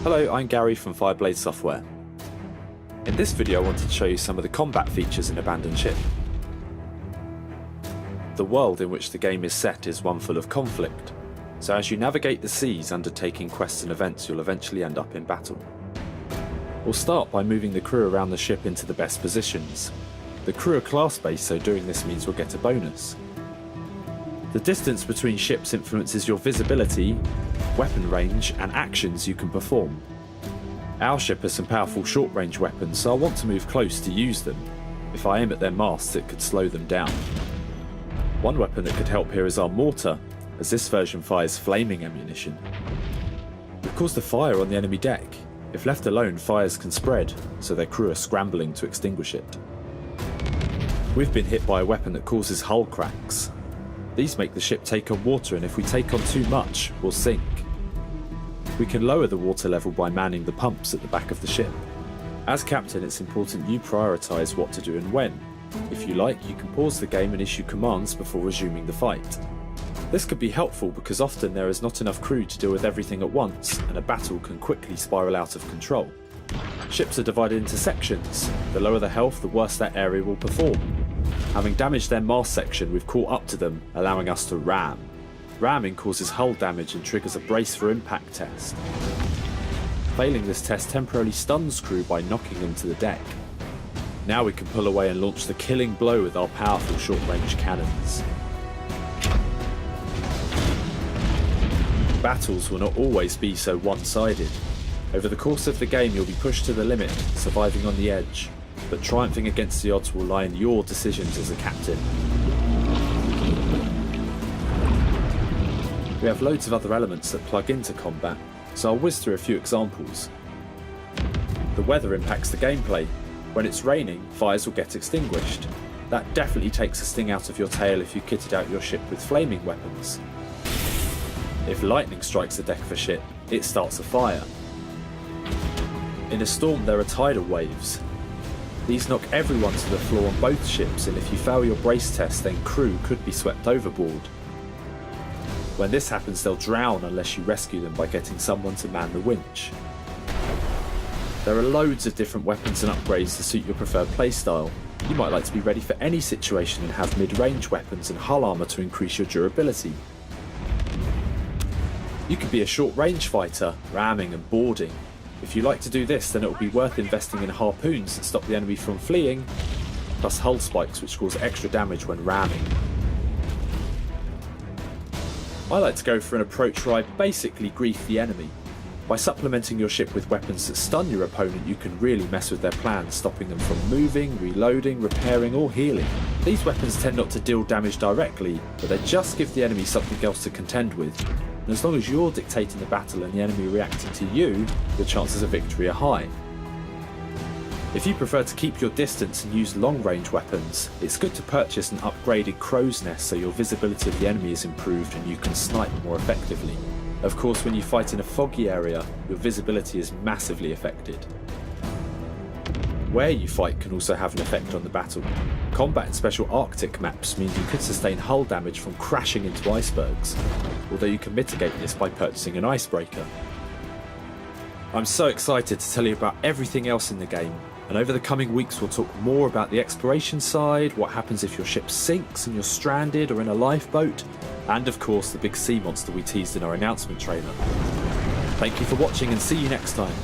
Hello, I'm Gary from Fireblade Software. In this video I wanted to show you some of the combat features in Abandoned Ship. The world in which the game is set is one full of conflict, so as you navigate the seas undertaking quests and events you'll eventually end up in battle. We'll start by moving the crew around the ship into the best positions. The crew are class based, so doing this means we'll get a bonus. The distance between ships influences your visibility, weapon range and actions you can perform. Our ship has some powerful short-range weapons, so I want to move close to use them. If I aim at their masts, it could slow them down. One weapon that could help here is our mortar, as this version fires flaming ammunition. We've caused a fire on the enemy deck. If left alone, fires can spread, so their crew are scrambling to extinguish it. We've been hit by a weapon that causes hull cracks. These make the ship take on water, and if we take on too much, we'll sink. We can lower the water level by manning the pumps at the back of the ship. As captain, it's important you prioritise what to do and when. If you like, you can pause the game and issue commands before resuming the fight. This could be helpful because often there is not enough crew to deal with everything at once, and a battle can quickly spiral out of control. Ships are divided into sections. The lower the health, the worse that area will perform. Having damaged their mast section, we've caught up to them, allowing us to ram. Ramming causes hull damage and triggers a brace for impact test. Failing this test temporarily stuns crew by knocking them to the deck. Now we can pull away and launch the killing blow with our powerful short-range cannons. Battles will not always be so one-sided. Over the course of the game you'll be pushed to the limit, surviving on the edge, but triumphing against the odds will lie in your decisions as a captain. We have loads of other elements that plug into combat, so I'll whiz through a few examples. The weather impacts the gameplay. When it's raining, fires will get extinguished. That definitely takes a sting out of your tail if you kitted out your ship with flaming weapons. If lightning strikes the deck of a ship, it starts a fire. In a storm there are tidal waves. These knock everyone to the floor on both ships, and if you fail your brace test then crew could be swept overboard. When this happens they'll drown unless you rescue them by getting someone to man the winch. There are loads of different weapons and upgrades to suit your preferred playstyle. You might like to be ready for any situation and have mid-range weapons and hull armour to increase your durability. You could be a short-range fighter, ramming and boarding. If you like to do this, then it will be worth investing in harpoons that stop the enemy from fleeing, plus hull spikes which cause extra damage when ramming. I like to go for an approach where I basically grief the enemy. By supplementing your ship with weapons that stun your opponent, you can really mess with their plans, stopping them from moving, reloading, repairing or healing. These weapons tend not to deal damage directly, but they just give the enemy something else to contend with. And as long as you're dictating the battle and the enemy reacting to you, your chances of victory are high. If you prefer to keep your distance and use long-range weapons, it's good to purchase an upgraded crow's nest so your visibility of the enemy is improved and you can snipe more effectively. Of course, when you fight in a foggy area, your visibility is massively affected. Where you fight can also have an effect on the battle. Combat in special Arctic maps means you could sustain hull damage from crashing into icebergs, although you can mitigate this by purchasing an icebreaker. I'm so excited to tell you about everything else in the game, and over the coming weeks we'll talk more about the exploration side, what happens if your ship sinks and you're stranded or in a lifeboat, and of course the big sea monster we teased in our announcement trailer. Thank you for watching and see you next time.